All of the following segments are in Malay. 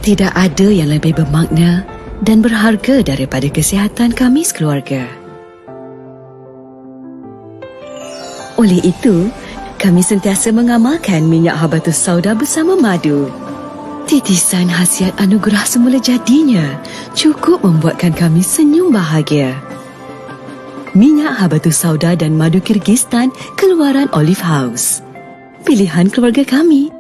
Tidak ada yang lebih bermakna dan berharga daripada kesihatan kami sekeluarga. Oleh itu, kami sentiasa mengamalkan minyak habatus sauda bersama madu. Titisan khasiat anugerah semula jadinya cukup membuatkan kami senyum bahagia. Minyak habatus sauda dan madu Kyrgyzstan keluaran Olive House. Pilihan keluarga kami.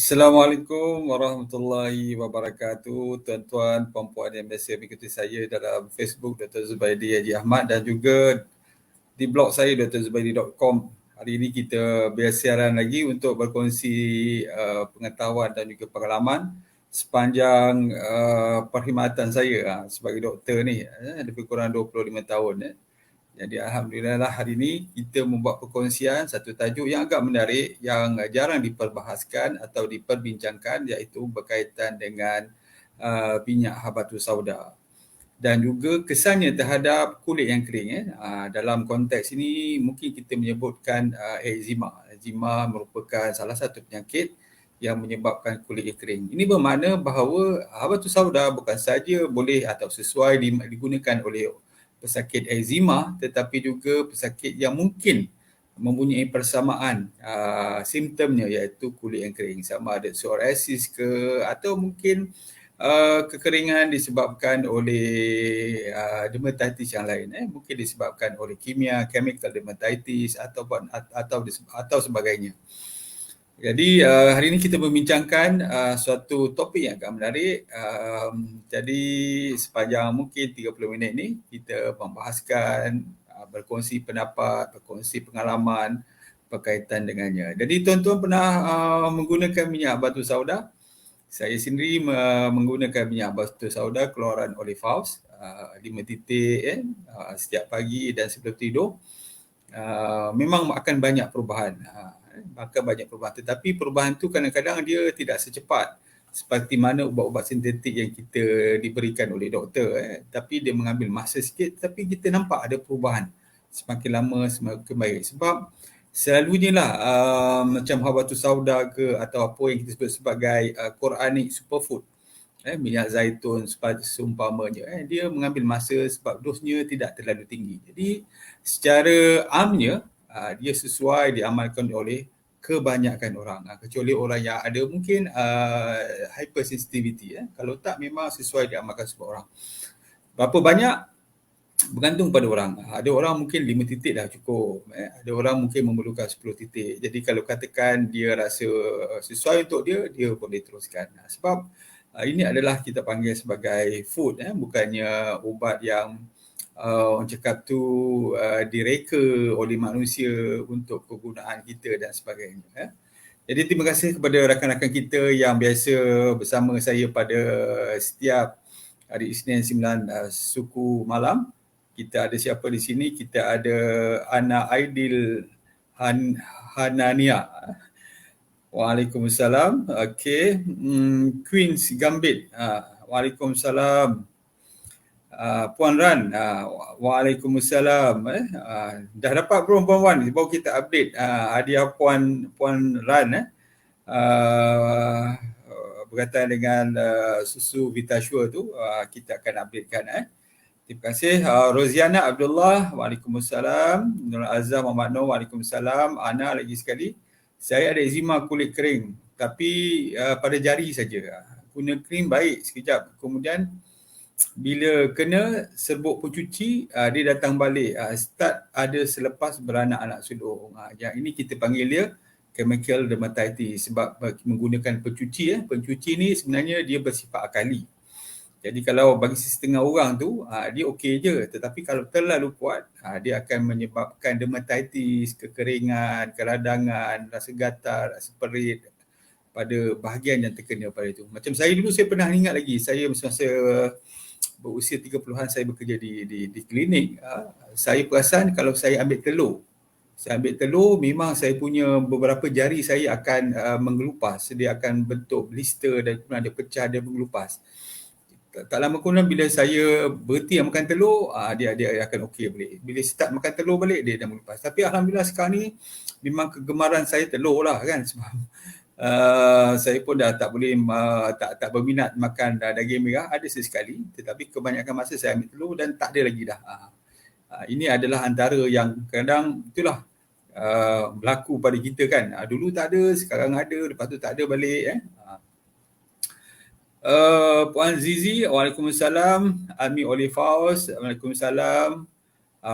Assalamualaikum warahmatullahi wabarakatuh. Tuan-tuan, puan-puan yang biasa mengikuti saya dalam Facebook Dr. Zubaidi Haji Ahmad dan juga di blog saya drzubaidi.com. Hari ini kita bersiaran lagi untuk berkongsi pengetahuan dan juga pengalaman sepanjang perkhidmatan saya sebagai doktor ni, lebih kurang 25 tahun. Jadi alhamdulillah hari ini kita membuat perkongsian satu tajuk yang agak menarik yang jarang diperbahaskan atau diperbincangkan, iaitu berkaitan dengan minyak habatus sauda dan juga kesannya terhadap kulit yang kering. Dalam konteks ini mungkin kita menyebutkan eczema. Eczema merupakan salah satu penyakit yang menyebabkan kulit yang kering. Ini bermakna bahawa habatus sauda bukan saja boleh atau sesuai digunakan oleh pesakit eczema, tetapi juga pesakit yang mungkin mempunyai persamaan simptomnya, iaitu kulit yang kering, sama ada psoriasis ke atau mungkin kekeringan disebabkan oleh dermatitis yang lain, mungkin disebabkan oleh chemical dermatitis atau sebagainya. Jadi hari ini kita membincangkan suatu topik yang agak menarik. Jadi sepanjang mungkin 30 minit ni kita membahaskan, berkongsi pendapat, berkongsi pengalaman berkaitan dengannya. Jadi tuan-tuan pernah menggunakan minyak habatus sauda? Saya sendiri menggunakan minyak habatus sauda keluaran Olive House, 5 titik setiap pagi dan sebelum tidur. Memang akan banyak perubahan. Tetapi perubahan tu kadang-kadang dia tidak secepat seperti mana ubat-ubat sintetik yang kita diberikan oleh doktor. Tapi dia mengambil masa sikit, tapi kita nampak ada perubahan. Semakin lama semakin baik. Sebab selalunya lah macam habatus sauda ke atau apa yang kita sebut sebagai Quranic superfood, minyak zaitun seumpamanya, dia mengambil masa sebab dosnya tidak terlalu tinggi. Jadi secara amnya dia sesuai diamalkan oleh kebanyakan orang, kecuali orang yang ada mungkin hypersensitivity. Kalau tak, memang sesuai diamalkan semua orang. Berapa banyak bergantung pada orang. Ada orang mungkin 5 titik dah cukup, ada orang mungkin memerlukan 10 titik. Jadi kalau katakan dia rasa sesuai untuk dia boleh teruskan. Sebab ini adalah kita panggil sebagai food, bukannya ubat yang orang cakap tu direka oleh manusia untuk kegunaan kita dan sebagainya. Jadi terima kasih kepada rakan-rakan kita yang biasa bersama saya pada setiap hari Isnin 9 suku malam. Kita ada siapa di sini? Kita ada Ana Aidil Hanania. Waalaikumsalam. Okey. Queen's Gambit. Waalaikumsalam. Puan Ran, waalaikumsalam. Dah dapat belum Puan Wan? Baru kita update hadiah Puan Ran berkaitan dengan susu Vitasure tu, kita akan updatekan. Terima kasih. Roziana Abdullah, waalaikumsalam. Nur Azam Muhammad Nur, waalaikumsalam. Ana lagi sekali, saya ada eczema kulit kering tapi pada jari saja. Guna krim baik sekejap, kemudian bila kena serbuk pencuci, dia datang balik. Start ada selepas beranak anak sulung. Yang ini kita panggil dia chemical dermatitis sebab menggunakan pencuci. Pencuci ni sebenarnya dia bersifat akali. Jadi kalau bagi setengah orang tu, dia okey je. Tetapi kalau terlalu kuat, dia akan menyebabkan dermatitis, kekeringan, keradangan, rasa gatal, rasa perit pada bahagian yang terkena pada itu. Macam saya dulu, saya pernah ingat lagi, saya masa berusia 30-an saya bekerja di klinik. Saya perasan kalau saya ambil telur, memang saya punya beberapa jari saya akan mengelupas. Dia akan bentuk blister dan kemudian dia pecah, dia mengelupas. Tak lama kemudian bila saya berhenti makan telur, dia akan okey balik. Bila start makan telur balik, dia dah mengelupas. Tapi alhamdulillah sekarang ni memang kegemaran saya telur lah kan, sebab saya pun dah tak boleh tak berminat makan daging merah, ada sesekali, tetapi kebanyakan masa saya ambil telur dan tak ada lagi dah. Ini adalah antara yang kadang itulah berlaku pada kita kan. Dulu tak ada, sekarang ada, lepas tu tak ada balik. Puan Zizi, Waalaikumsalam. Ami Olifaus, Waalaikumsalam.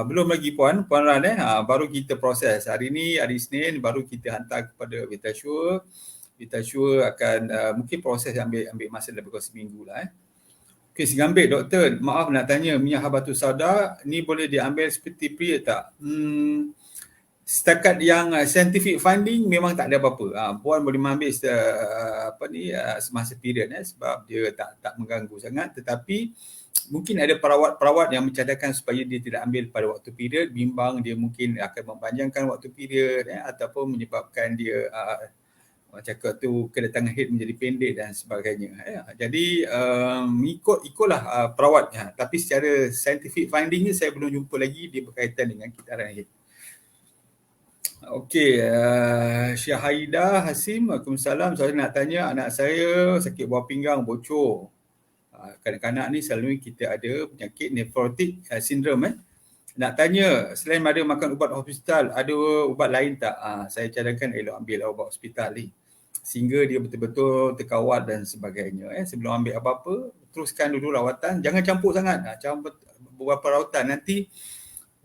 Belum lagi Puan Ran baru kita proses. Hari ni, hari Isnin, baru kita hantar kepada Vitasure. Vitasure akan mungkin proses ambil masa lebih kurang seminggu lah. Okey, si Gambit, doktor, maaf nak tanya, minyak habatus sauda ni boleh diambil seperti period tak? Setakat yang scientific finding memang tak ada apa-apa. Puan boleh mengambil semasa period sebab dia tak mengganggu sangat, tetapi mungkin ada perawat-perawat yang mencadangkan supaya dia tidak ambil pada waktu period, bimbang dia mungkin akan memanjangkan waktu period ataupun menyebabkan dia cakap tu kedatangan haid menjadi pendek dan sebagainya. Jadi ikutlah perawat. Tapi secara scientific finding ni saya belum jumpa lagi dia berkaitan dengan kitaran haid. Okey, Syahidah Hasim, Waalaikumsalam. Saya nak tanya, anak saya sakit buah pinggang bocor. Kanak-kanak ni selalu kita ada penyakit nephrotic syndrome. Nak tanya, selain ada makan ubat hospital, ada ubat lain tak? Saya cadangkan elok ambil ubat hospital ni, sehingga dia betul-betul terkawal dan sebagainya. Sebelum ambil apa-apa, teruskan dulu rawatan. Jangan campur sangat. Beberapa rawatan nanti,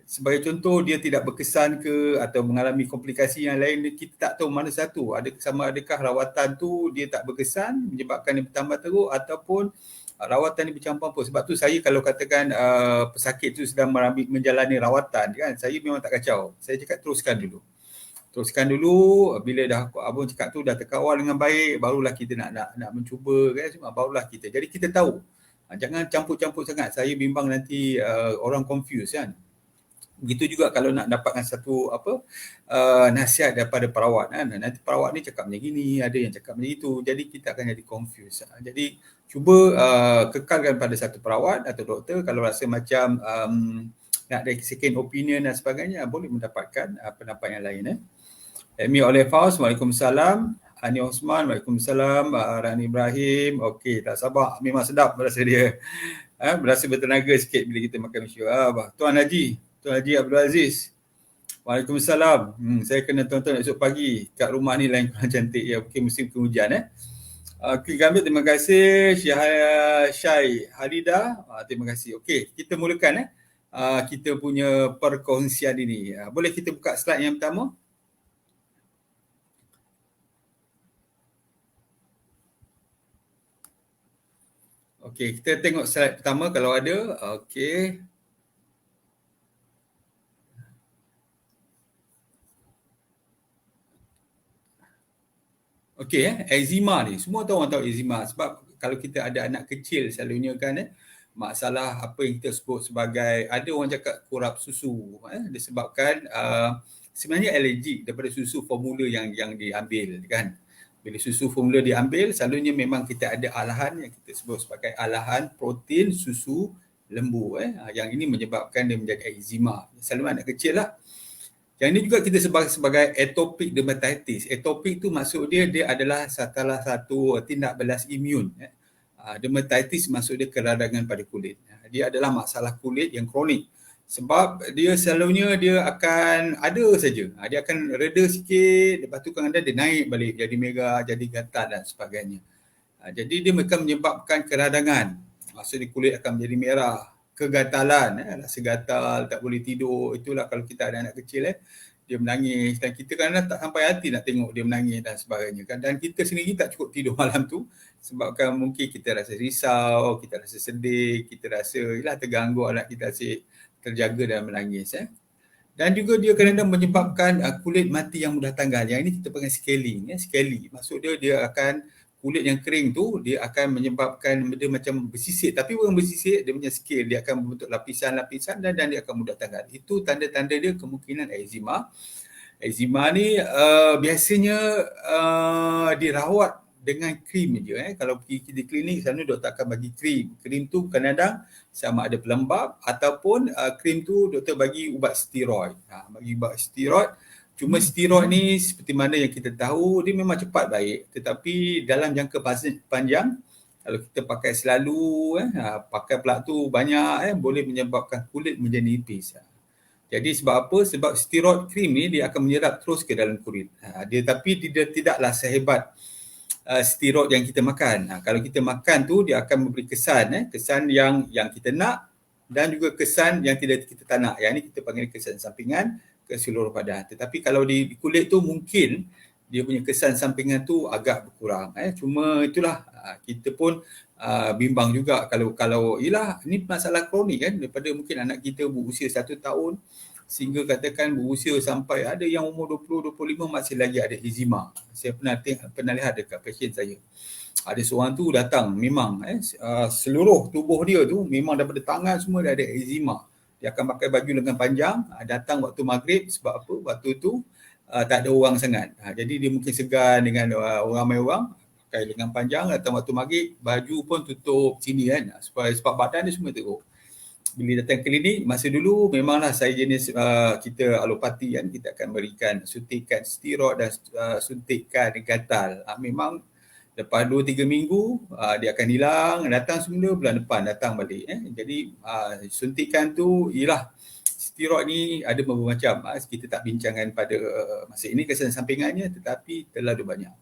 sebagai contoh, dia tidak berkesan ke atau mengalami komplikasi yang lain, kita tak tahu mana satu. Adakah rawatan tu dia tak berkesan menyebabkan dia bertambah teruk, ataupun rawatan ni bercampur-campur. Sebab tu saya kalau katakan pesakit tu sedang menjalani rawatan kan, saya memang tak kacau. Saya cakap teruskan dulu, bila dah abang cakap tu dah terkawal dengan baik, barulah kita nak mencuba kan, barulah kita. Jadi kita tahu. Jangan campur-campur sangat. Saya bimbang nanti orang confuse kan. Begitu juga kalau nak dapatkan satu nasihat daripada perawat kan. Nanti perawat ni cakap macam gini, ada yang cakap macam itu. Jadi kita akan jadi confuse. Jadi cuba kekalkan pada satu perawat atau doktor. Kalau rasa macam nak ada second opinion dan sebagainya, boleh mendapatkan pendapat yang lain. Emi Olifaus, Waalaikumsalam. Ani Osman, Waalaikumsalam. Rani Ibrahim, okey, tak sabar. Memang sedap berasa dia. Berasa bertenaga sikit bila kita makan Malaysia. Tuan Haji Abdul Aziz, Waalaikumsalam. Saya kena tonton esok pagi kat rumah ni lain kurang cantik ya, mungkin musim penghujan Okey, Gambit, terima kasih. Syai Halida, terima kasih. Okey, kita mulakan kita punya perkongsian ini. Boleh kita buka slide yang pertama? Okey, kita tengok slide pertama kalau ada. Okey. Okey, eczema ni. Semua orang tahu eczema sebab kalau kita ada anak kecil selalunya kan masalah apa yang kita sebut sebagai, ada orang cakap kurap susu disebabkan sebenarnya alergik daripada susu formula yang diambil kan. Bila susu formula diambil, selalunya memang kita ada alahan yang kita sebut sebagai alahan protein susu lembu yang ini menyebabkan dia menjadi eczema. Selalu anak kecil lah. Yang ini juga kita sebut sebagai atopic dermatitis. Atopic tu maksud dia adalah salah satu tindak balas imun. Dermatitis maksud dia keradangan pada kulit. Dia adalah masalah kulit yang kronik. Sebab dia selalunya dia akan ada saja. Dia akan reda sikit, lepas tu kadang-kadang dia naik balik jadi merah, jadi gatal dan sebagainya. Jadi dia akan menyebabkan keradangan. maksudnya kulit akan menjadi merah. Kegatalan, rasa gatal, tak boleh tidur, itulah kalau kita ada anak kecil dia menangis dan kita kadang tak sampai hati nak tengok dia menangis dan sebagainya kan, dan kita sendiri tak cukup tidur malam tu sebabkan mungkin kita rasa risau, kita rasa sedih, kita rasa terganggu anak kita asyik terjaga dan menangis. Dan juga dia kadang-kadang menyebabkan kulit mati yang mudah tanggal. Yang ini kita panggil scaling. Scaly. Maksud dia akan kulit yang kering tu dia akan menyebabkan dia macam bersisik, tapi bukan bersisik, dia punya scale, dia akan membentuk lapisan-lapisan dan dia akan mudah tanggal. Itu tanda-tanda dia kemungkinan eczema. Eczema ni biasanya dirawat dengan krim je. Kalau pergi di klinik sana doktor akan bagi krim. Krim tu kadang-kadang sama ada pelembab ataupun krim tu doktor bagi ubat steroid. Bagi ubat steroid. Cuma steroid ni seperti mana yang kita tahu dia memang cepat baik, tetapi dalam jangka panjang kalau kita pakai selalu pakai pula tu banyak boleh menyebabkan kulit menjadi nipis. Jadi sebab apa? Sebab steroid krim ni dia akan menyerap terus ke dalam kulit. Tapi dia tidaklah sehebat steroid yang kita makan. Kalau kita makan tu dia akan memberi kesan kesan yang kita nak dan juga kesan yang tidak kita tak nak. Yang ni kita panggil kesan sampingan ke seluruh badan. Tetapi kalau di kulit tu mungkin dia punya kesan sampingan tu agak berkurang. Cuma itulah kita pun bimbang juga kalau ni masalah kronik kan, daripada mungkin anak kita berusia 1 tahun sehingga katakan berusia sampai ada yang umur 20-25 masih lagi ada eczema. Saya pernah lihat dekat pasien saya. Ada seorang tu datang memang seluruh tubuh dia tu memang daripada tangan semua dia ada eczema. Dia akan pakai baju lengan panjang, datang waktu maghrib sebab apa? Waktu tu tak ada orang sangat. Jadi dia mungkin segan dengan ramai orang, pakai lengan panjang, datang waktu maghrib, baju pun tutup sini kan, sebab badan dia semua teruk. Bila datang klinik, masa dulu memanglah saya jenis kita alopati kan, kita akan berikan suntikan steroid dan suntikan gatal. Memang lepas 2-3 minggu dia akan hilang, datang semula bulan depan datang balik. Jadi suntikan tu ialah steroid ni ada beberapa macam. Kita tak bincangkan pada masa ini kesan sampingannya, tetapi terlalu banyak.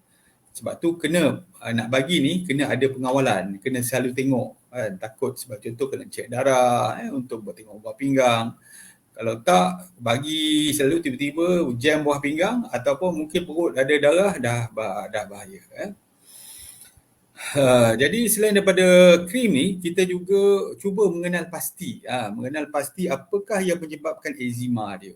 Sebab tu kena nak bagi ni kena ada pengawalan, kena selalu tengok. Takut sebab contoh kena cek darah untuk buat tengok buah pinggang. Kalau tak bagi selalu tiba-tiba jam buah pinggang ataupun mungkin perut ada darah dah bahaya. Jadi selain daripada krim ni, kita juga cuba mengenal pasti apakah yang menyebabkan eczema dia.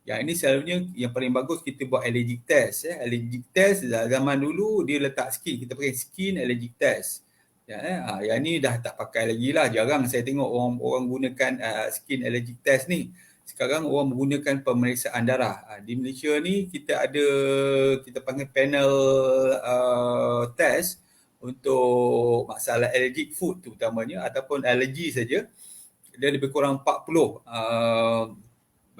Yang ini selalunya yang paling bagus kita buat allergic test. Allergic test zaman dulu dia letak skin, kita pakai skin allergic test. Yang ni dah tak pakai lagi lah, jarang saya tengok orang gunakan skin allergic test ni. Sekarang orang menggunakan pemeriksaan darah. Di Malaysia ni kita panggil panel test untuk masalah allergic food terutamanya ataupun alergi saja. Dia lebih kurang 40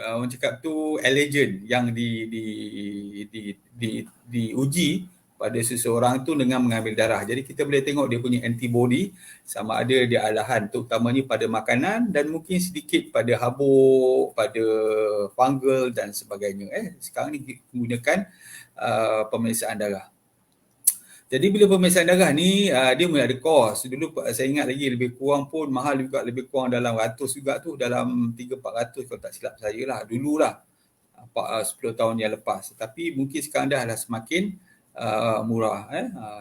orang cakap tu allergen yang diuji pada seseorang tu dengan mengambil darah. Jadi kita boleh tengok dia punya antibody sama ada dia alahan terutamanya pada makanan dan mungkin sedikit pada habuk, pada fungal dan sebagainya. Sekarang ni menggunakan pemeriksaan darah. Jadi bila pemeriksaan darah ni dia mula ada kos. Dulu saya ingat lagi lebih kurang pun mahal juga, lebih kurang dalam ratus juga tu, dalam 300-400 kalau tak silap saya lah. Dululah 10 tahun yang lepas. Tapi mungkin sekarang dah semakin murah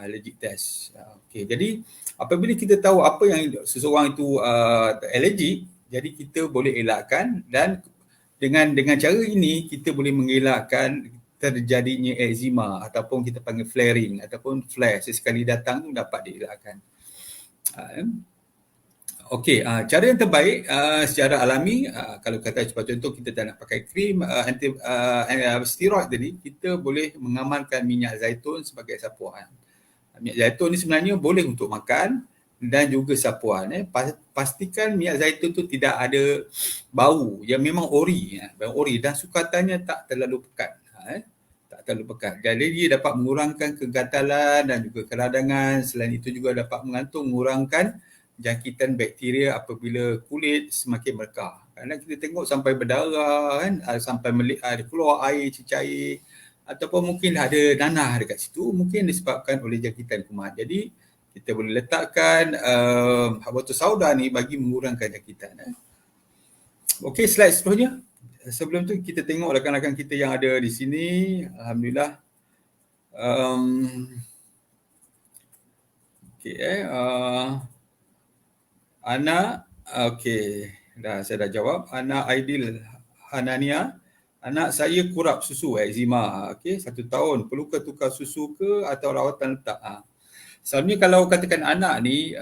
allergic test. Okay, jadi apabila kita tahu apa yang seseorang itu allergic, jadi kita boleh elakkan dan dengan cara ini kita boleh mengelakkan terjadinya eczema ataupun kita panggil flaring ataupun flare sesekali datang tu dapat dielakkan. Okey, cara yang terbaik secara alami kalau kata contoh kita tak nak pakai krim steroid tadi, kita boleh mengamalkan minyak zaitun sebagai sapuan. Minyak zaitun ni sebenarnya boleh untuk makan dan juga sapuan. Pastikan minyak zaitun tu tidak ada bau, yang memang ori dan sukatannya tak terlalu pekat. Tak terlalu pekat. Jadi dia dapat mengurangkan kegatalan dan juga keradangan. Selain itu juga dapat mengurangkan jangkitan bakteria apabila kulit semakin merekah. Kerana kita tengok sampai berdarah kan, sampai keluar air cecair ataupun mungkin ada nanah dekat situ, mungkin disebabkan oleh jangkitan kuman. Jadi Kita boleh letakkan habatus sauda ni bagi mengurangkan jangkitan. Okey, slide seterusnya. Sebelum tu kita tengok rakan-rakan kita yang ada di sini. Alhamdulillah. Okey, Ana, okey, saya dah jawab. Ana Aidil Hanania, anak saya kurap susu, eczema. Okey, 1 tahun. Perlukah tukar susu ke atau rawatan letak? Selalunya kalau katakan anak ni,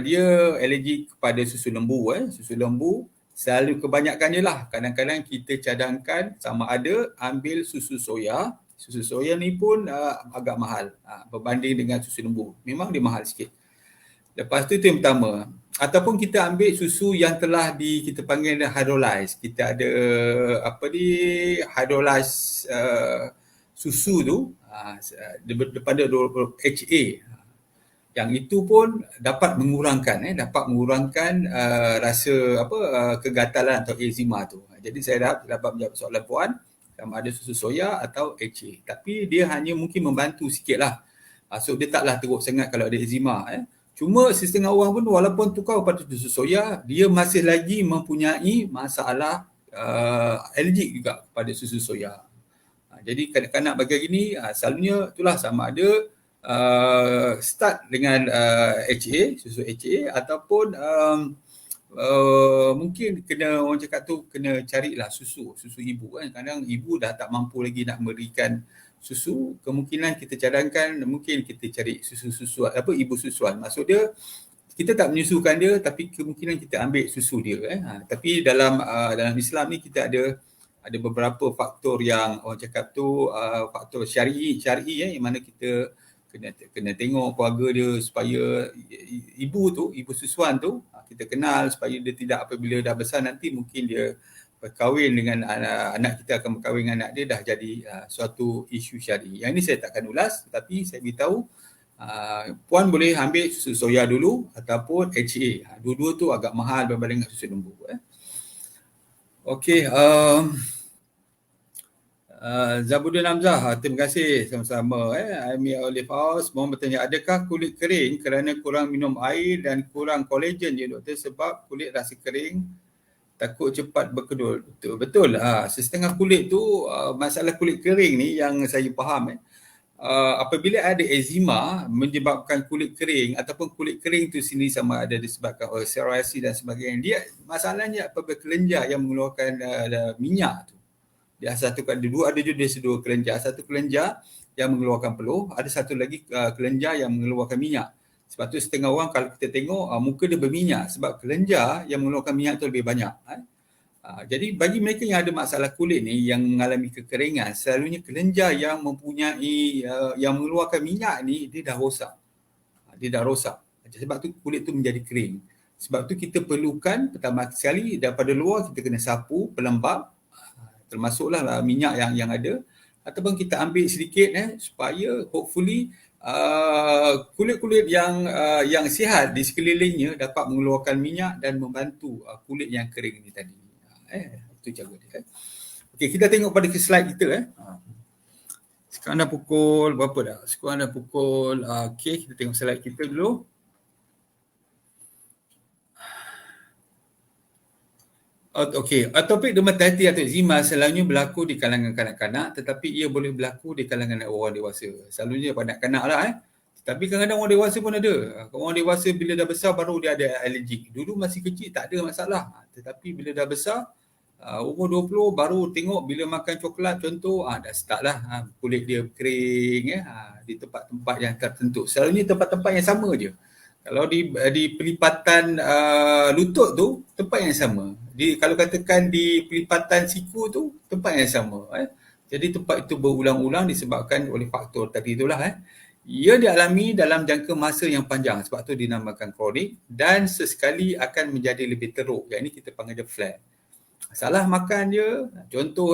dia alergik kepada susu lembu. Susu lembu, selalu kebanyakannya lah. Kadang-kadang kita cadangkan sama ada ambil susu soya. Susu soya ni pun agak mahal berbanding dengan susu lembu. Memang dia mahal sikit. Lepas tu yang pertama. Ataupun kita ambil susu yang telah kita panggil hydrolyze. Kita ada hydrolyze susu tu daripada HA. Yang itu pun dapat mengurangkan rasa kegatalan atau eczema tu. Jadi saya dapat menjawab soalan puan sama ada susu soya atau HA. Tapi dia hanya mungkin membantu sikitlah. So dia taklah teruk sangat kalau ada eczema. Cuma setengah orang pun walaupun tukar pada susu soya, dia masih lagi mempunyai masalah alergik juga pada susu soya. Jadi kanak-kanak bagi gini, selalunya itulah sama ada start dengan HA, susu HA ataupun mungkin kena orang cakap tu kena carilah susu ibu kan. Kadang ibu dah tak mampu lagi nak memberikan susu, kemungkinan kita cadangkan mungkin kita cari susu ibu susuan. Maksud dia kita tak menyusukan dia tapi kemungkinan kita ambil susu dia tapi dalam Islam ni kita ada beberapa faktor yang orang cakap tu faktor syar'i yang mana kita kena tengok keluarga dia supaya ibu susuan tu kita kenal supaya dia tidak apabila dah besar nanti mungkin dia berkahwin dengan anak kita akan berkahwin dengan anak dia dah jadi suatu isu syar'i. Yang ini saya takkan ulas tapi saya beritahu puan boleh ambil susu soya dulu ataupun HA. Dua-dua tu agak mahal berbanding dengan susu lembu. Okey, Zabudin Hamzah, terima kasih sama-sama. Amir Olive House mohon bertanya, adakah kulit kering kerana kurang minum air dan kurang kolagen je doktor sebab kulit rasa kering takut cepat berkedul? Betul. Setengah kulit tu masalah kulit kering ni yang saya faham apabila ada eczema menyebabkan kulit kering ataupun kulit kering tu sendiri sama ada disebabkan oleh psoriasis dan sebagainya, dia masalahnya apabila kelenjar yang mengeluarkan minyak tu. Dia ada dua kelenjar, satu kelenjar yang mengeluarkan peluh, ada satu lagi kelenjar yang mengeluarkan minyak. Sebab tu setengah orang kalau kita tengok muka dia berminyak sebab kelenjar yang mengeluarkan minyak tu lebih banyak. Jadi bagi mereka yang ada masalah kulit ni yang mengalami kekeringan, selalunya kelenjar yang mempunyai yang mengeluarkan minyak ni dia dah rosak. Sebab tu kulit tu menjadi kering. Sebab tu kita perlukan pertama sekali daripada luar kita kena sapu, pelembab, termasuklah minyak yang ada, ataupun kita ambil sedikit supaya hopefully kulit-kulit yang sihat di sekelilingnya dapat mengeluarkan minyak dan membantu kulit yang kering ni tadi. Itu cara dia. Okey, kita tengok pada slide kita. Sekarang dah pukul berapa dah? Sekarang dah pukul okey, kita tengok slide kita dulu. Okey, atopik dermatitis atau eczema selalunya berlaku di kalangan kanak-kanak tetapi ia boleh berlaku di kalangan orang dewasa. Selalunya pada kanak-kanak lah Tapi kadang-kadang orang dewasa pun ada. Orang dewasa bila dah besar baru dia ada alergik. Dulu masih kecil tak ada masalah. Tetapi bila dah besar, umur 20 baru tengok bila makan coklat contoh, dah start lah kulit dia kering di tempat-tempat yang tertentu. Selalunya tempat-tempat yang sama je. Kalau di pelipatan lutut tu, tempat yang sama. Kalau katakan di pelipatan siku tu, tempat yang sama. Jadi tempat itu berulang-ulang disebabkan oleh faktor tadi itulah. Ia dialami dalam jangka masa yang panjang. Sebab tu dinamakan kronik dan sesekali akan menjadi lebih teruk. Yang ini kita panggil dia flare. Salah makan je, contoh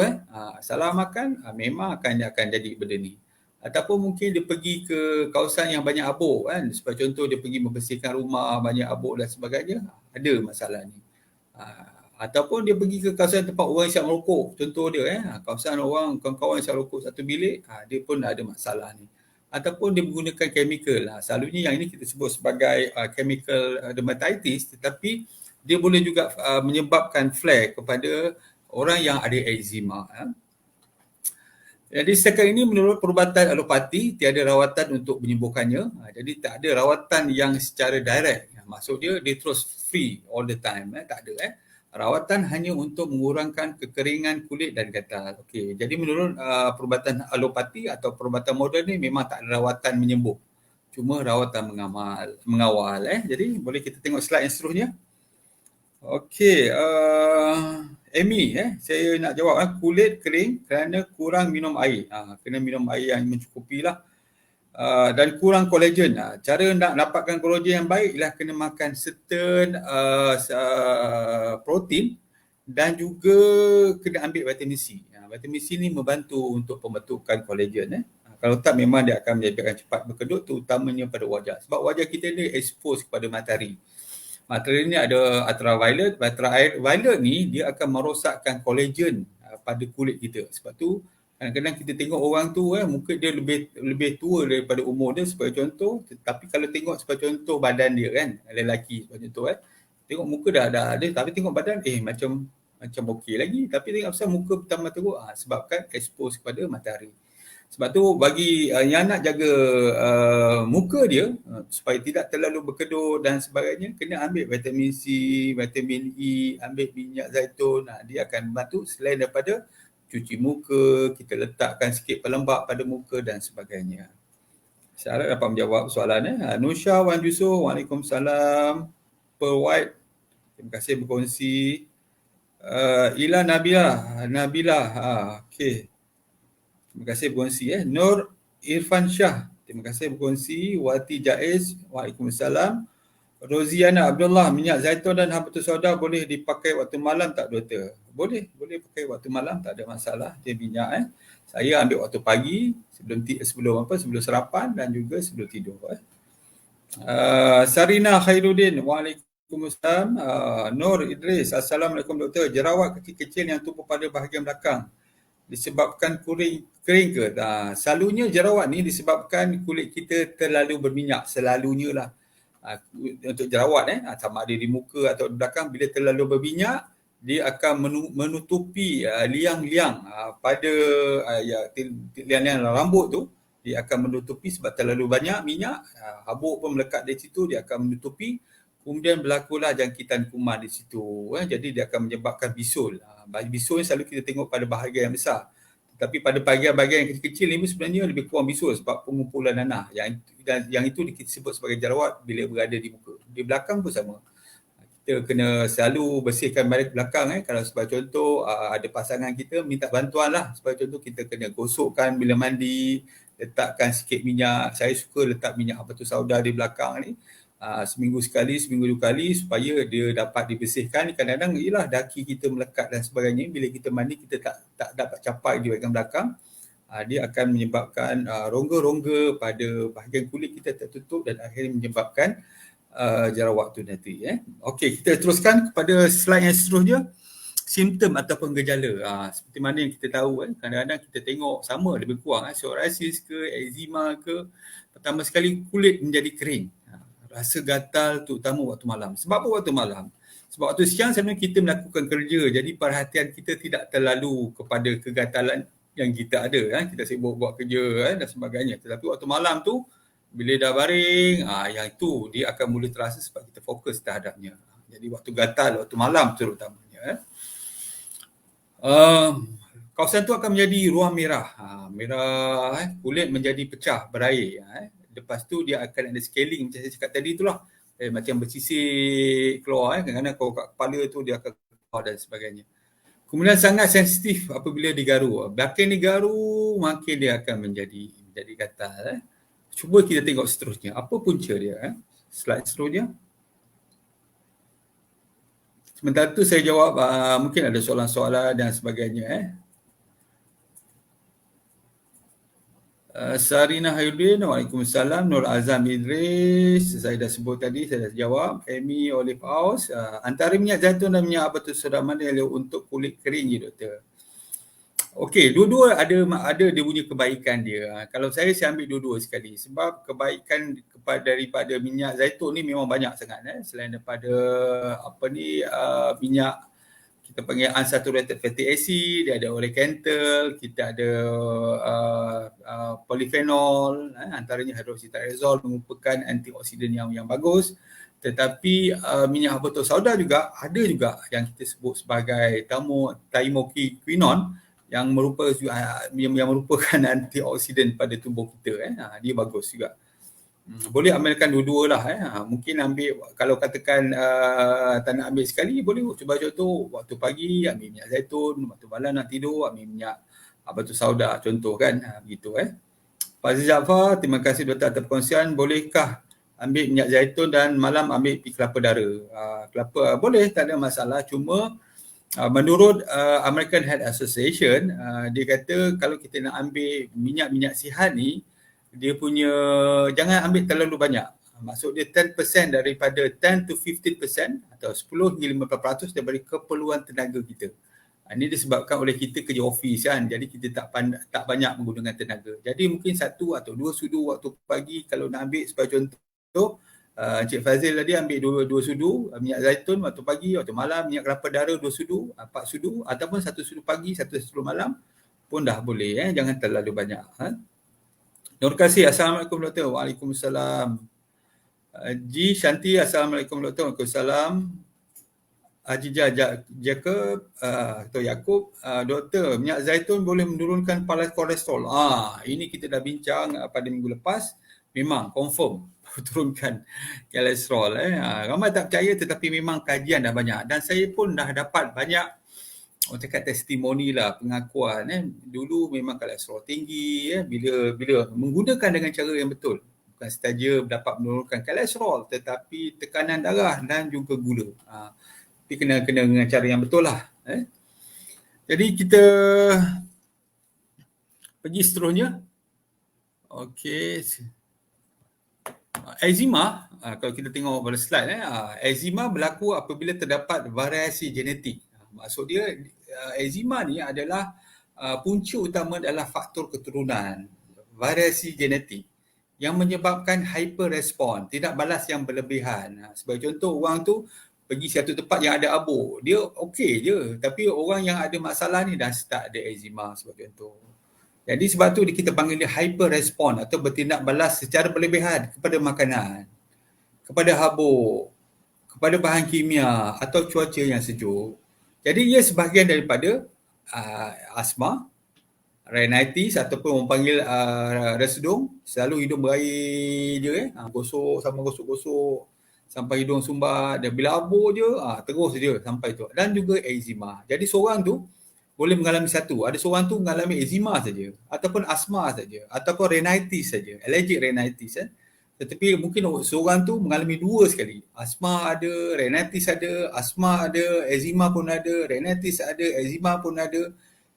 salah makan, memang akan jadi benda ni. Ataupun mungkin dia pergi ke kawasan yang banyak abuk sebab contoh dia pergi membersihkan rumah banyak abuk dan sebagainya, ada masalah ni. Ataupun dia pergi ke kawasan tempat orang isap merokok, contoh dia kawasan orang kawan-kawan isap rokok satu bilik, dia pun ada masalah ni. ataupun dia menggunakan chemical. Selalunya yang ini kita sebut sebagai chemical dermatitis, tetapi dia boleh juga menyebabkan flare kepada orang yang ada eczema. Jadi setakat ini menurut perubatan alopati tiada rawatan untuk menyembuhkannya. Jadi tak ada rawatan yang secara direct. Maksud dia terus free all the time. Tak ada. Rawatan hanya untuk mengurangkan kekeringan kulit dan gatal. Okey, jadi menurut perubatan alopati atau perubatan moden ni memang tak ada rawatan menyembuh. Cuma rawatan mengawal. Jadi boleh kita tengok slide yang seterusnya. Okey, Amy, saya nak jawab kulit kering kerana kurang minum air. Kena minum air yang mencukupi lah. Dan kurang kolagen. Cara nak dapatkan kolagen yang baik ialah kena makan certain protein dan juga kena ambil vitamin C. Vitamin C ni membantu untuk pembentukan kolagen. Kalau tak memang dia akan menyebabkan cepat berkedut, terutamanya pada wajah. Sebab wajah kita ni expose kepada matahari. Matahari ni ada ultraviolet. Ultraviolet ni dia akan merosakkan kolagen pada kulit kita. Sebab tu kadang-kadang kita tengok orang tu muka dia lebih tua daripada umur dia sebagai contoh. Tapi kalau tengok sebagai contoh badan dia kan, lelaki sebagai contoh tengok muka dah ada tapi tengok badan macam okey lagi, tapi tengok pasal muka pertama teruk sebabkan expose kepada matahari. Sebab tu bagi yang nak jaga muka dia supaya tidak terlalu berkedut dan sebagainya, kena ambil vitamin C, vitamin E, ambil minyak zaitun. Dia akan membantu selain daripada cuci muka, kita letakkan sikit pelembap pada muka dan sebagainya. Saya harap dapat menjawab soalan. Nusha Wan Yusof, Waalaikumsalam. Pearl White, terima kasih berkongsi. Ila Nabilah, okey. Terima kasih berkongsi. Nur Irfan Shah, terima kasih berkongsi. Wati Jaiz, Waalaikumsalam. Roziana Abdullah, minyak zaitun dan habatus sauda boleh dipakai waktu malam tak doktor? Boleh pakai waktu malam, tak ada masalah. Dia minyak saya ambil waktu pagi sebelum sarapan dan juga sebelum tidur. Sarina Khairuddin, Waalaikumsalam. Nur Idris, Assalamualaikum doktor. Jerawat kecil-kecil yang tumbuh pada bahagian belakang disebabkan kering ke? Selalunya jerawat ni disebabkan kulit kita terlalu berminyak, selalunya lah. Untuk jerawat sama ada di muka atau di belakang, bila terlalu berminyak dia akan menutupi liang-liang pada liang-liang rambut tu, dia akan menutupi sebab terlalu banyak minyak, habuk pun melekat di situ, dia akan menutupi, kemudian berlakulah jangkitan kuman di situ. Jadi dia akan menyebabkan bisul. Bisul selalu kita tengok pada bahagian yang besar. Tapi pada bahagian-bahagian yang kecil-kecil ni sebenarnya lebih kurang bisul sebab pengumpulan nanah. Yang itu disebut sebagai jerawat bila berada di muka. Di belakang pun sama. Kita kena selalu bersihkan balik belakang. Kalau sebagai contoh ada pasangan kita minta bantuan lah. Sebagai contoh kita kena gosokkan bila mandi, letakkan sikit minyak. Saya suka letak minyak habatus sauda di belakang ni. Seminggu sekali, seminggu 2 kali supaya dia dapat dibersihkan. Kadang-kadang ialah daki kita melekat dan sebagainya. Bila kita mandi kita tak dapat capai di bahagian belakang. Dia akan menyebabkan rongga-rongga pada bahagian kulit kita tertutup dan akhirnya menyebabkan jerawat tu nanti. Okey, kita teruskan kepada slide yang seterusnya. Simptom ataupun gejala. Seperti mana yang kita tahu kadang-kadang kita tengok sama lebih kurang psoriasis ke, eczema ke. Pertama sekali kulit menjadi kering. Rasa gatal terutama waktu malam. Sebab apa waktu malam? Sebab waktu siang sebenarnya kita melakukan kerja, jadi perhatian kita tidak terlalu kepada kegatalan yang kita ada. Kita sibuk buat kerja dan sebagainya. Tetapi waktu malam tu bila dah baring, yang itu dia akan mula terasa sebab kita fokus terhadapnya. Jadi waktu gatal, waktu malam terutamanya. Kawasan tu akan menjadi ruang merah. Merah, kulit menjadi pecah berair. Lepas tu dia akan ada scaling macam saya cakap tadi itulah. Macam bersisik keluar. Kadang-kadang kalau kat kepala tu dia akan keluar dan sebagainya. Kemudian sangat sensitif apabila digaru. Makin digaru, makin dia akan menjadi gatal. Cuba kita tengok seterusnya. Apa punca dia? Slide seterusnya. Sementara tu saya jawab mungkin ada soalan-soalan dan sebagainya. Sarina Hayudin, Waalaikumsalam. Nur Azam Idris, saya dah sebut tadi, saya dah jawab. Amy Olive House, antara minyak zaitun dan minyak habatus sauda mana yang untuk kulit kering je doktor? Okey, dua-dua ada dia punya kebaikan dia. Kalau saya ambil dua-dua sekali sebab kebaikan daripada minyak zaitun ni memang banyak sangat selain daripada minyak kita panggil unsaturated fatty acid, dia ada olecantol, kita ada polyphenol, antaranya hydroxytyrosol merupakan antioksidan yang bagus. Tetapi minyak habatus sauda juga ada juga yang kita sebut sebagai thymoquinone yang merupakan antioksidan pada tubuh kita. Dia bagus juga. Boleh amalkan dua-dua lah. Mungkin ambil, kalau katakan tak nak ambil sekali, boleh cuba contoh waktu pagi ambil minyak zaitun, waktu malam nak tidur ambil minyak habatus sauda contoh kan. Begitu. Fazil Jaafar, terima kasih Doktor atas perkongsian. Bolehkah ambil minyak zaitun dan malam ambil kelapa dara? Kelapa boleh, tak ada masalah. Cuma menurut American Heart Association, dia kata kalau kita nak ambil minyak-minyak sihat ni, dia punya jangan ambil terlalu banyak. Maksud dia 10% daripada 10 to 15% atau 10 hingga 15% daripada keperluan tenaga kita. Ini disebabkan oleh kita kerja office kan. Jadi kita tak banyak menggunakan tenaga. Jadi mungkin 1 atau 2 sudu waktu pagi kalau nak ambil sebagai contoh. Encik Fazil tadi ambil 2 sudu minyak zaitun waktu pagi, waktu malam minyak kelapa dara 2 sudu, 4 sudu ataupun 1 sudu pagi, 1 sudu malam pun dah boleh. Jangan terlalu banyak. Terima kasih. Assalamualaikum Doktor. Waalaikumsalam. Ji Shanti, Assalamualaikum Doktor. Waalaikumsalam. Haji Jacob atau Yaakob, Doktor, minyak zaitun boleh menurunkan kolesterol. Ini kita dah bincang pada minggu lepas. Memang confirm turunkan kolesterol. Ramai tak percaya tetapi memang kajian dah banyak dan saya pun dah dapat banyak orang cakap testimoni lah, pengakuan. Dulu memang kolesterol tinggi bila menggunakan dengan cara yang betul. Bukan sahaja dapat menurunkan kolesterol tetapi tekanan darah dan juga gula. Tapi kena dengan cara yang betul lah. Jadi kita pergi seterusnya. Okey. Eczema, kalau kita tengok pada slide, eczema berlaku apabila terdapat variasi genetik. Maksud dia, eczema ni adalah punca utama adalah faktor keturunan, variasi genetik yang menyebabkan hyperrespon, tidak balas yang berlebihan. Sebagai contoh, orang tu pergi satu tempat yang ada abu, dia okey je, tapi orang yang ada masalah ni dah start ada eczema sebagai contoh. Jadi sebab tu kita panggil dia hyperrespon atau bertindak balas secara berlebihan kepada makanan, kepada habuk, kepada bahan kimia atau cuaca yang sejuk. Jadi ia sebahagian daripada asma, rhinitis ataupun orang panggil resedung, selalu hidung berair je gosok sampai hidung sumbat, dan bila habuk je terus je sampai tu. Dan juga eczema. Jadi seorang tu boleh mengalami satu. Ada seorang tu mengalami eczema saja ataupun asma saja ataupun rhinitis saja, allergic rhinitis. Tetapi mungkin seorang tu mengalami dua sekali. Asma ada, rhinitis ada, asma ada, eczema pun ada, rhinitis ada, eczema pun ada.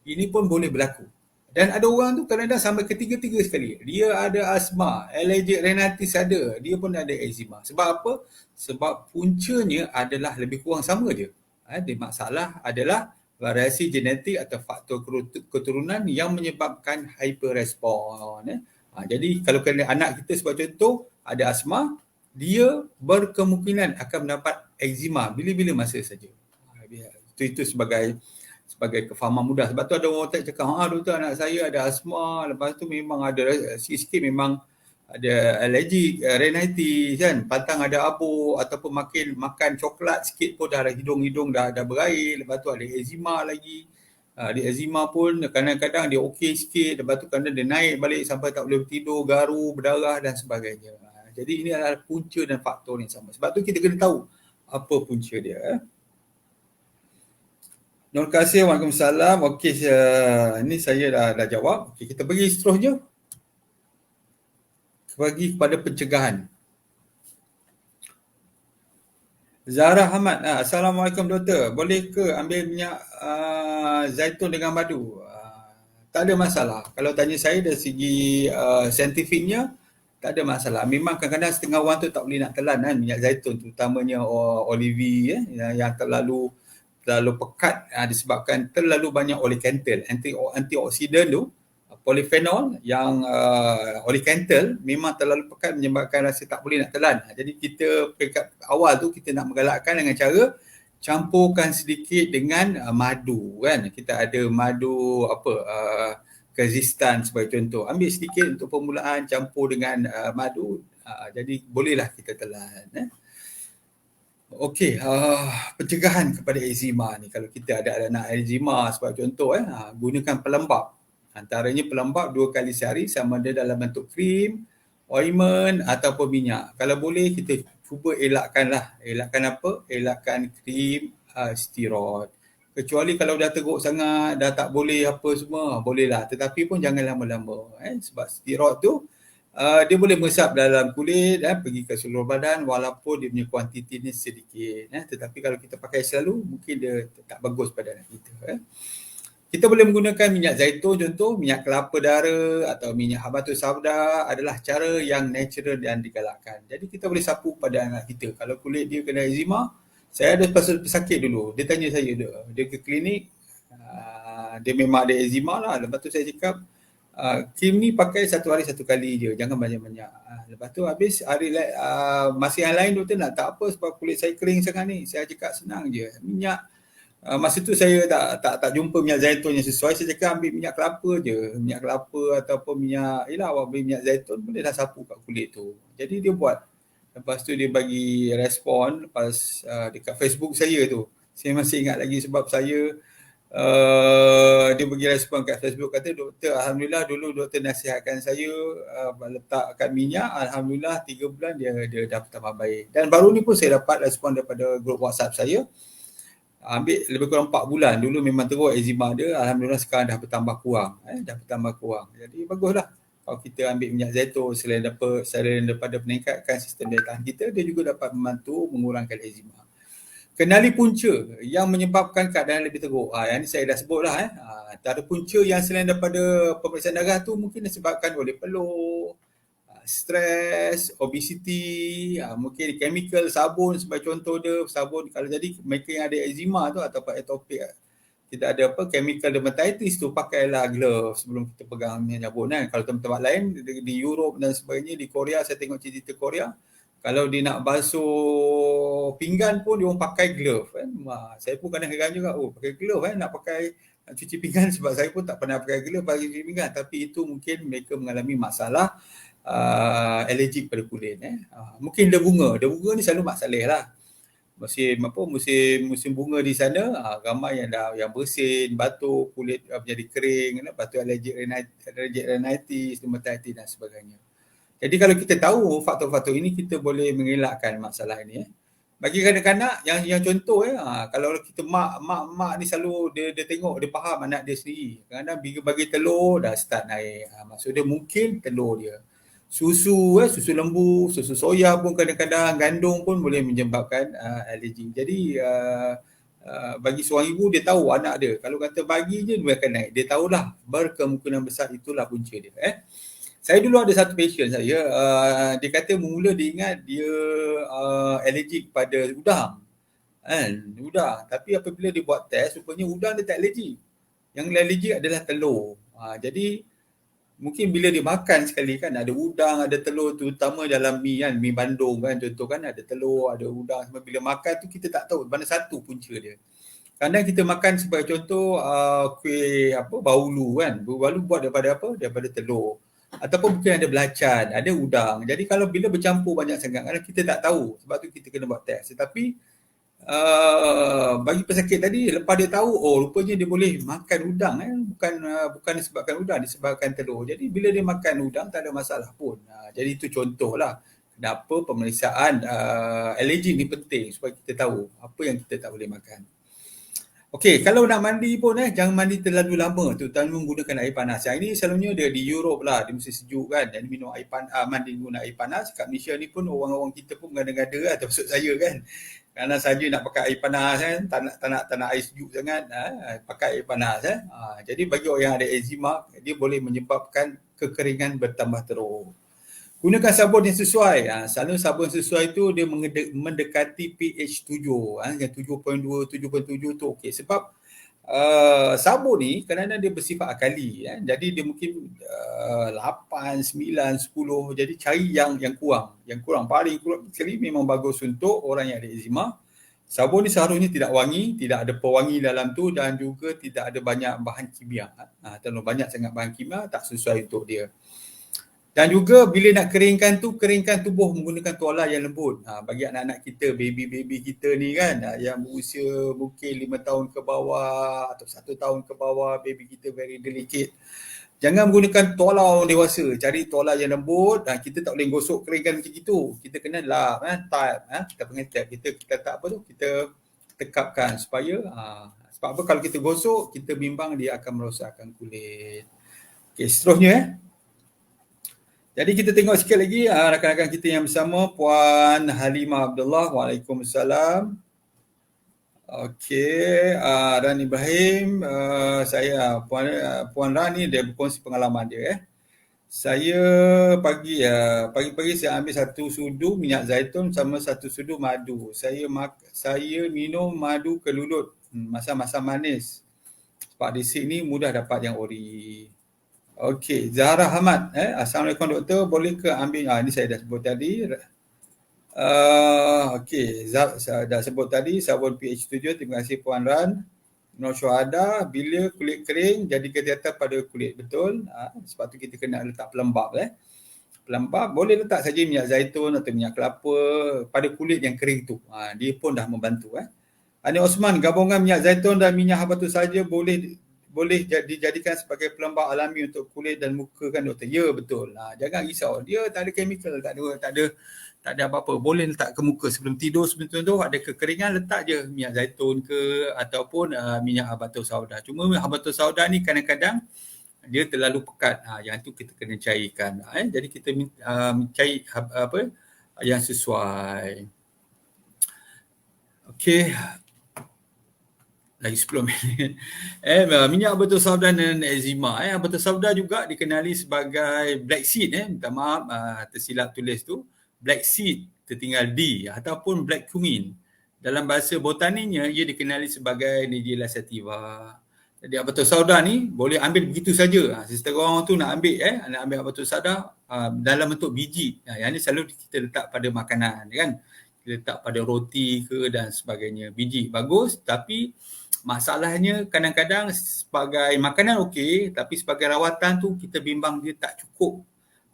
Ini pun boleh berlaku. Dan ada orang tu kadang-kadang sampai ketiga-tiga sekali. Dia ada asma, allergic rhinitis ada, dia pun ada eczema. Sebab apa? Sebab puncanya adalah lebih kurang sama je. Dia masalah adalah variasi genetik atau faktor keturunan yang menyebabkan hyperrespon. Jadi kalau anak kita sebagai contoh ada asma, dia berkemungkinan akan mendapat eczema bila-bila masa saja. Itu sebagai kefahaman mudah. Sebab tu ada orang tak cakap, doktor anak saya ada asma, lepas tu memang ada sikit memang ada allergic rhinitis kan, pantang ada abu ataupun makan coklat sikit pun dah hidung dah berair, lepas tu ada eczema lagi. Dia eczema pun kadang-kadang dia okey sikit, lepas tu kadang dia naik balik sampai tak boleh tidur, garu, berdarah dan sebagainya. Jadi ini adalah punca dan faktor yang sama. Sebab tu kita kena tahu apa punca dia. Terima kasih. Waalaikumsalam. Okey, ini saya dah jawab. Okey, kita pergi seterusnya. Bagi kepada pencegahan. Zahra Hamad, Assalamualaikum Doktor. Boleh ke ambil minyak zaitun dengan madu? Tak ada masalah. Kalau tanya saya dari segi saintifiknya, tak ada masalah. Memang kadang-kadang setengah orang tu tak boleh nak telan minyak zaitun, terutamanya olive yang terlalu terlalu pekat disebabkan terlalu banyak oleokanthal. Antioksidan tu, polifenol yang oleokanthal memang terlalu pekat menyebabkan rasa tak boleh nak telan. Jadi kita peringkat awal tu kita nak menggalakkan dengan cara campurkan sedikit dengan madu kan. Kita ada madu Kyrgyzstan sebagai contoh. Ambil sedikit untuk permulaan, campur dengan madu, jadi bolehlah kita telan. Okey, pencegahan kepada eczema ni, kalau kita ada anak eczema sebagai contoh, gunakan pelembap. Antaranya pelembap 2 kali sehari, sama ada dalam bentuk krim, ointment ataupun minyak. Kalau boleh kita cuba elakkanlah. Elakkan apa? Elakkan krim steroid. Kecuali kalau dah teruk sangat, dah tak boleh apa semua, bolehlah. Tetapi pun jangan lama-lama. Sebab steroid tu dia boleh meresap dalam kulit, pergi ke seluruh badan walaupun dia punya kuantiti ni sedikit. Tetapi kalau kita pakai selalu, mungkin dia tak bagus pada anak kita. Kita boleh menggunakan minyak zaitun contoh, minyak kelapa dara atau minyak habatus sauda adalah cara yang natural dan digalakkan. Jadi kita boleh sapu pada anak kita. Kalau kulit dia kena eczema, saya ada pesakit dulu. Dia tanya saya, dia ke klinik, dia memang ada eczema lah. Lepas tu saya cakap, krim ni pakai 1 hari 1 kali je, jangan banyak-banyak. Lepas tu habis hari masa yang lain doktor nak tak apa sebab kulit saya kering sangat ni. Saya cakap senang je. Minyak masa tu saya tak jumpa minyak zaitun yang sesuai. Saya cakap ambil minyak kelapa je. Minyak kelapa ataupun minyak, awak ambil minyak zaitun boleh dah sapu kat kulit tu. Jadi dia buat. Lepas tu dia bagi respon lepas dekat Facebook saya tu. Saya masih ingat lagi sebab saya dia bagi respon kat Facebook, kata doktor, alhamdulillah dulu doktor nasihatkan saya letakkan minyak, alhamdulillah 3 bulan dia dah bertambah baik. Dan baru ni pun saya dapat respon daripada grup WhatsApp saya, ambil lebih kurang 4 bulan. Dulu memang teruk eczema dia, alhamdulillah sekarang dah bertambah kurang. Jadi baguslah kalau kita ambil minyak zaitun, selain daripada meningkatkan sistem daya tahan kita, dia juga dapat membantu mengurangkan eczema. Kenali punca yang menyebabkan keadaan lebih teruk. Yang ni saya dah sebut lah. Antara punca yang selain daripada pemeriksaan darah tu mungkin disebabkan oleh peluh, stres, obesity, mungkin chemical, sabun sebagai contoh dia. Sabun kalau jadi mereka yang ada eczema tu ataupun atopik, tidak ada chemical dermatitis tu, pakailah glove sebelum kita pegang sabun kan. Kalau tempat-tempat lain di Europe dan sebagainya, di Korea, saya tengok cerita Korea, kalau dia nak basuh pinggan pun dia orang pakai glove kan. Saya pun kadang-kadang juga pakai glove nak cuci pinggan, sebab saya pun tak pernah pakai glove bagi cuci pinggan, tapi itu mungkin mereka mengalami masalah alergik pada kulit. Mungkin bunga ni selalu masalah lah. Musim bunga di sana, ramai yang bersin, batuk, kulit menjadi kering, lepas tu alergik rhinitis, dermatitis dan sebagainya. Jadi kalau kita tahu faktor-faktor ini, kita boleh mengelakkan masalah ini. Bagi kanak-kanak yang contoh kalau kita mak ni selalu dia tengok, dia faham anak dia sendiri. Kadang-kadang bagi telur dah start naik. Maksud dia mungkin telur dia. Susu lembu, susu soya pun kadang-kadang, gandum pun boleh menyebabkan alergi. Jadi bagi seorang ibu, dia tahu anak dia. Kalau kata bagi je, dia akan naik. Dia tahulah berkemungkinan besar itulah punca dia. Saya dulu ada satu patient saya, dia kata mula dia ingat dia alergik pada udang. Udang. Tapi apabila dia buat test, rupanya udang dia tak alergik. Yang alergik adalah telur. Jadi mungkin bila dia makan sekali kan, ada udang, ada telur, terutama dalam mi kan, mi Bandung kan, contoh kan, ada telur, ada udang. Bila makan tu kita tak tahu mana satu punca dia. Kadang kita makan sebagai contoh kuih bahulu kan. Bahulu buat daripada apa? Daripada telur. Ataupun mungkin ada belacan, ada udang. Jadi kalau bila bercampur banyak sangat, kadang kita tak tahu. Sebab tu kita kena buat test. Tetapi bagi pesakit tadi, lepas dia tahu, rupanya dia boleh makan udang. Bukan disebabkan udang, disebabkan telur. Jadi bila dia makan udang, tak ada masalah pun. Jadi itu contohlah kenapa pemeriksaan alergi ni penting, supaya kita tahu apa yang kita tak boleh makan. Okey, kalau nak mandi pun jangan mandi terlalu lama, terutama menggunakan air panas. Yang ini selalunya dia di Europe lah, di musim sejuk kan. Jadi minum air panas, mandi guna air panas. Kat Malaysia ni pun orang-orang kita pun gada-gada lah, termasuk saya kan. Kerana saja nak pakai air panas kan, tak nak air sejuk sangat, pakai air panas. Jadi bagi orang yang ada eczema, dia boleh menyebabkan kekeringan bertambah teruk. Gunakan sabun yang sesuai. Selalu sabun sesuai tu dia mendekati pH 7. Yang 7.2, 7.7 tu okey. Sebab sabun ni kadang-kadang dia bersifat akali. Jadi dia mungkin 8, 9, 10. Jadi cari yang kurang. Yang kurang, paling kurang sekali memang bagus untuk orang yang ada eczema. Sabun ni seharusnya tidak wangi, tidak ada pewangi dalam tu dan juga tidak ada banyak bahan kimia. Terlalu banyak sangat bahan kimia tak sesuai untuk dia. Dan juga bila nak keringkan tu, keringkan tubuh menggunakan tuala yang lembut. Bagi anak-anak kita, baby-baby kita ni kan, yang berusia mungkin 5 tahun ke bawah atau 1 tahun ke bawah, baby kita very delicate. Jangan menggunakan tuala orang dewasa. Cari tuala yang lembut. Kita tak boleh gosok keringkan macam itu. Kita kena lap, tap. Kita panggil tap. Kita tak apa tu, kita tekapkan supaya sebab apa kalau kita gosok, kita bimbang dia akan merosakkan kulit. Okey, seterusnya Jadi kita tengok sikit lagi rakan-rakan kita yang bersama, Puan Halimah Abdullah. Waalaikumsalam. Okey, Ran Ibrahim, saya Puan Ran ni dia berkongsi pengalaman dia. Saya pagi-pagi saya ambil 1 sudu minyak zaitun sama 1 sudu madu. Saya minum madu kelulut masa-masa manis. Sebab di sini mudah dapat yang ori. Okey, Zahra Hamad. Assalamualaikum doktor, boleh ke ambil, ini saya dah sebut tadi. Okey, saya dah sebut tadi, sabun pH 7, terima kasih Puan Ran. Nur Syuhada, bila kulit kering, jadi kelihatan pada kulit, betul. Sebab tu kita kena letak pelembab. Pelembab, boleh letak saja minyak zaitun atau minyak kelapa pada kulit yang kering tu. Dia pun dah membantu. Ani Osman, gabungan minyak zaitun dan minyak habatus saja boleh dijadikan sebagai pelembab alami untuk kulit dan muka kan doktor? Ya, betul. Jangan risau. Dia tak ada chemical, tak ada apa-apa. Boleh letak ke muka sebelum tidur ada kekeringan, letak je minyak zaitun ke ataupun minyak habatus sauda. Cuma habatus sauda ni kadang-kadang dia terlalu pekat. Yang tu kita kena cairkan. Jadi kita cair yang sesuai. Okey. Lagi 10 minit. Minyak habatus sauda dan eczema. Habatus sauda juga dikenali sebagai black seed. Minta maaf tersilap tulis tu. Black seed tertinggal D ataupun black cumin. Dalam bahasa botaninya ia dikenali sebagai Nigella sativa. Jadi habatus sauda ni boleh ambil begitu saja. Setengah orang tu nak ambil habatus sauda dalam bentuk biji. Yang ni selalu kita letak pada makanan kan. Kita letak pada roti ke dan sebagainya. Biji bagus tapi masalahnya kadang-kadang sebagai makanan okey, tapi sebagai rawatan tu kita bimbang dia tak cukup.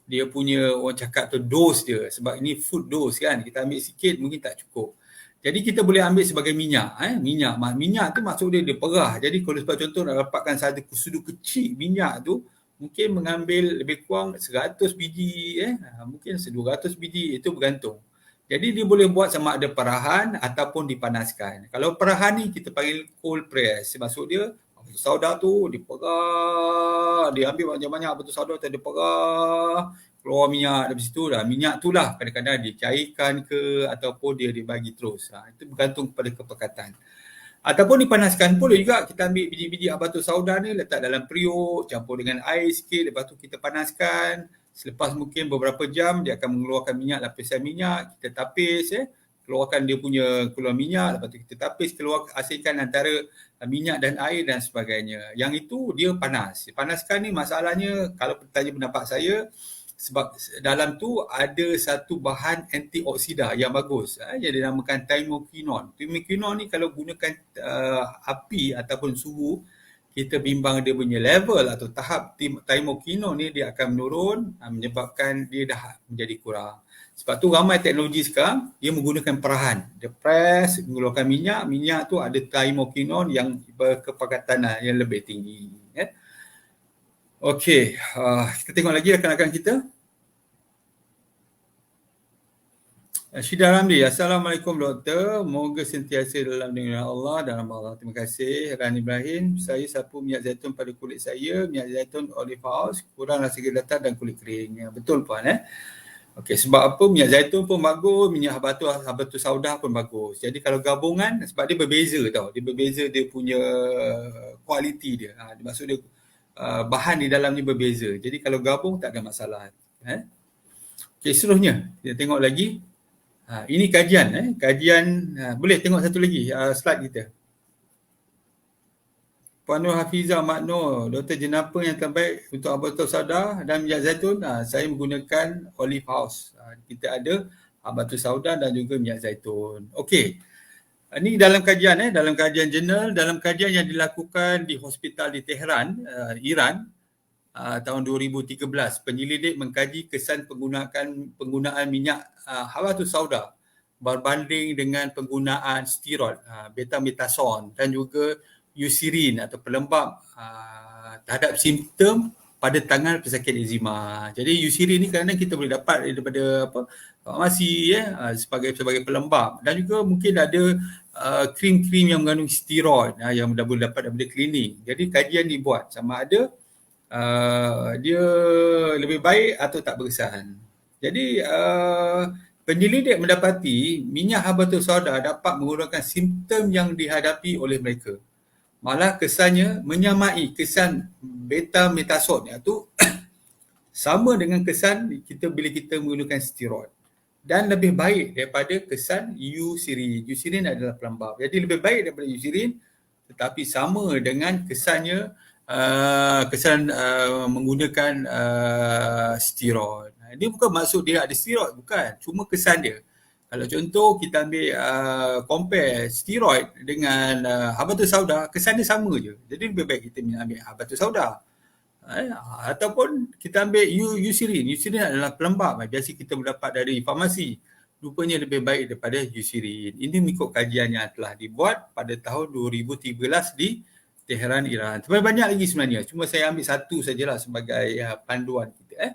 Dia punya orang cakap tu dose dia, sebab ini food dose kan. Kita ambil sikit mungkin tak cukup. Jadi kita boleh ambil sebagai minyak. Minyak tu maksud dia perah. Jadi kalau sebab contoh nak dapatkan satu sudu kecil minyak tu, mungkin mengambil lebih kurang 100 biji, mungkin 200 biji, itu bergantung. Jadi dia boleh buat sama ada perahan ataupun dipanaskan. Kalau perahan ni kita panggil cold press. Maksud dia habatus sauda tu diperah, dia ambil banyak-banyak habatus sauda tu diperah, keluar minyak dari situ dah. Minyak tu lah kadang-kadang dicairkan ke ataupun dia dibagi terus. Itu bergantung kepada kepekatan. Ataupun dipanaskan boleh juga. Kita ambil biji-biji habatus sauda ni letak dalam periuk, campur dengan air sikit, lepas tu kita panaskan. Selepas mungkin beberapa jam dia akan mengeluarkan minyak, lapisan minyak, kita tapis keluarkan dia punya keluar minyak, lepas tu kita tapis, hasilkan antara minyak dan air dan sebagainya. Yang itu dia panas. Panaskan ni masalahnya kalau tanya pendapat saya, sebab dalam tu ada satu bahan antioksida yang bagus yang dinamakan thymoquinone. Thymoquinone ni kalau gunakan api ataupun suhu, kita bimbang dia punya level atau tahap thymoquinone ni dia akan menurun, menyebabkan dia dah menjadi kurang. Sebab tu ramai teknologi sekarang dia menggunakan perahan. Dia press, mengeluarkan minyak tu ada thymoquinone yang berkepekatan yang lebih tinggi. Okey, kita tengok lagi rakan-rakan kita. Syidah Ramli, Assalamualaikum doktor. Moga sentiasa dalam lindungan Allah dan rahmat Allah. Terima kasih. Ran Ibrahim, saya sapu minyak zaitun pada kulit saya, minyak zaitun olive house, kurang rasa gelatan dan kulit kering. Betul puan Okey, sebab apa? Minyak zaitun pun bagus, minyak habatus sauda pun bagus. Jadi kalau gabungan, sebab dia berbeza tau. Dia berbeza dia punya kualiti dia. Maksud dia bahan di dalamnya berbeza. Jadi kalau gabung tak ada masalah. Okey, seterusnya kita tengok lagi. Ini kajian boleh tengok satu lagi slide kita. Puan Nur Hafizah Mak Nur, Dr. Jenapa yang terbaik untuk habatus sauda dan minyak zaitun? Saya menggunakan Olive House. Kita ada habatus sauda dan juga minyak zaitun. Okey. Ini dalam kajian jurnal, dalam kajian yang dilakukan di hospital di Tehran, Iran, tahun 2013, penyelidik mengkaji kesan penggunaan minyak habatus sauda berbanding dengan penggunaan steroid, betamethasone dan juga eucerin atau pelembab terhadap simptom pada tangan pesakit eczema. Jadi eucerin ni kadang-kadang kita boleh dapat daripada farmasi sebagai pelembab, dan juga mungkin ada krim-krim yang mengandung steroid yang dah boleh dapat daripada klinik. Jadi kajian dibuat sama ada dia lebih baik atau tak berkesan. Jadi penyelidik mendapati minyak habatus sauda dapat mengurangkan simptom yang dihadapi oleh mereka. Malah kesannya menyamai kesan betamethasone, iaitu sama dengan kesan kita bila kita menggunakan steroid, dan lebih baik daripada kesan eucerin. Eucerin adalah pelembab. Jadi lebih baik daripada eucerin, tetapi sama dengan kesannya kesan menggunakan steroid. Ini bukan maksud dia ada steroid, bukan. Cuma kesan dia. Kalau contoh kita ambil compare steroid dengan habatus sauda, kesan dia sama je. Jadi lebih baik kita ambil habatus sauda. Ataupun kita ambil eucerin. Eucerin adalah pelembab. Biasa kita mendapat dari farmasi. Rupanya lebih baik daripada eucerin. Ini mengikut kajian yang telah dibuat pada tahun 2013 di Tehran, Iran. Sebenarnya banyak lagi sebenarnya. Cuma saya ambil satu sajalah sebagai panduan kita.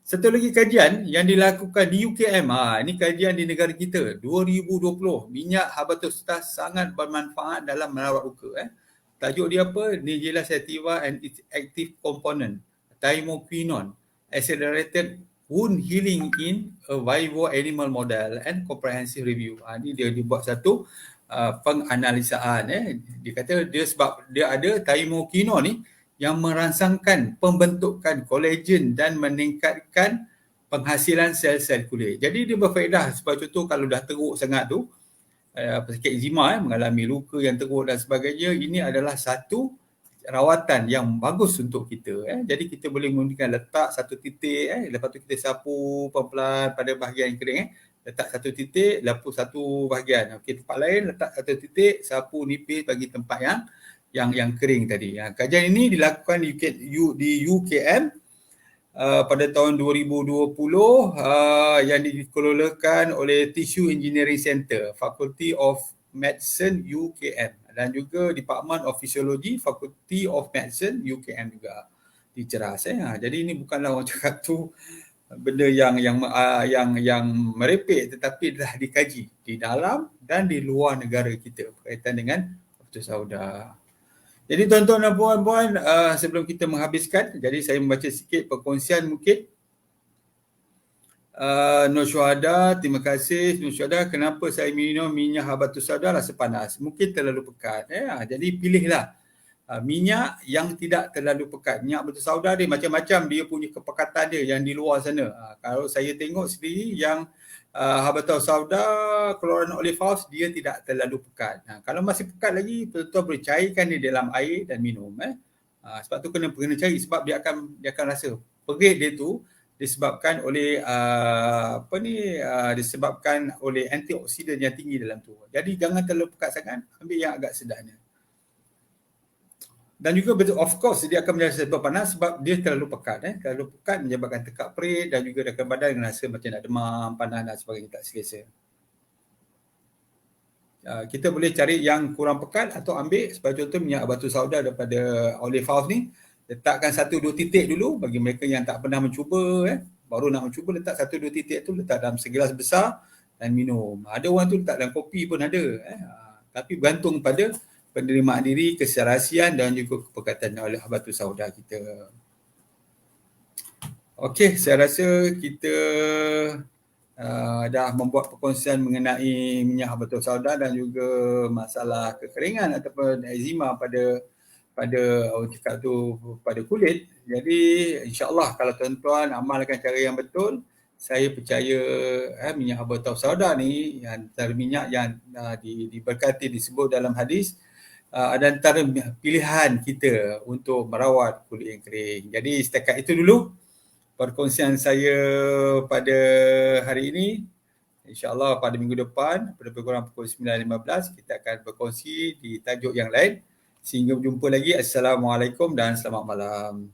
Satu lagi kajian yang dilakukan di UKM. Ini kajian di negara kita. 2020. Minyak habatus sauda sangat bermanfaat dalam merawat luka. Tajuk dia apa? Nigella sativa and its active component. Thymoquinone. Accelerated wound healing in a vivo animal model and comprehensive review. Ini dia dibuat satu penganalisaan. Dia kata dia sebab dia ada thymoquinone ni yang merangsangkan pembentukan kolagen dan meningkatkan penghasilan sel-sel kulit. Jadi dia berfaedah. Sebab contoh kalau dah teruk sangat tu, pesakit eczema mengalami luka yang teruk dan sebagainya, ini adalah satu rawatan yang bagus untuk kita. Jadi kita boleh menggunakan letak satu titik, lepas tu kita sapu pelan-pelan pada bahagian yang kering. Letak satu titik, lapu satu bahagian. Okey, tempat lain letak satu titik, sapu nipis bagi tempat yang kering tadi. Kajian ini dilakukan di UKM pada tahun 2020 yang dikelolakan oleh Tissue Engineering Center, Faculty of Medicine UKM, dan juga Department of Physiology, Faculty of Medicine UKM juga di Ceras. Jadi ini bukanlah orang cakap tu benda yang merepek, tetapi telah dikaji di dalam dan di luar negara kita berkaitan dengan habatus sauda. Jadi tuan-tuan dan puan-puan, sebelum kita menghabiskan, jadi saya membaca sikit perkongsian mungkin. Nur Syuhada, terima kasih Nur Syuhada. Kenapa saya minum minyak habatus sauda rasa panas? Mungkin terlalu pekat. Jadi pilihlah minyak yang tidak terlalu pekat. Minyak habatus sauda dia macam-macam, dia punya kepekatan dia yang di luar sana. Kalau saya tengok sendiri yang habatus sauda keluaran Olive House, dia tidak terlalu pekat. Kalau masih pekat lagi, betul-betul boleh cairkan dia dalam air dan minum. Sebab tu kena cair, sebab dia akan rasa perih dia tu disebabkan oleh disebabkan oleh antioksidan yang tinggi dalam tu. Jadi jangan terlalu pekat sangat, ambil yang agak sedarnya. Dan juga betul, of course dia akan menjadi sebab panas sebab dia terlalu pekat. Terlalu pekat menyebabkan tekak perut dan juga dalam badan rasa macam nak demam, panas dan sebagainya, tak selesa. Kita boleh cari yang kurang pekat atau ambil sebagai contoh minyak habatus sauda daripada Olive House ni. Letakkan 1-2 titik dulu bagi mereka yang tak pernah mencuba. Baru nak mencuba, letak 1-2 titik tu, letak dalam segelas besar dan minum. Ada orang tu letak dalam kopi pun ada. Tapi bergantung pada penerimaan diri, keserasian dan juga kepekatan oleh habatus sauda kita. Okey, saya rasa kita dah membuat perkongsian mengenai minyak habatus sauda dan juga masalah kekeringan ataupun eczema pada orang cakap tu pada kulit. Jadi insya-Allah kalau tuan-tuan amalkan cara yang betul, saya percaya minyak habatus sauda ni antara minyak yang diberkati disebut dalam hadis, ada antara pilihan kita untuk merawat kulit yang kering. Jadi setakat itu dulu perkongsian saya pada hari ini. InsyaAllah pada minggu depan pada program pukul 9.15 kita akan berkongsi di tajuk yang lain. Sehingga berjumpa lagi. Assalamualaikum dan selamat malam.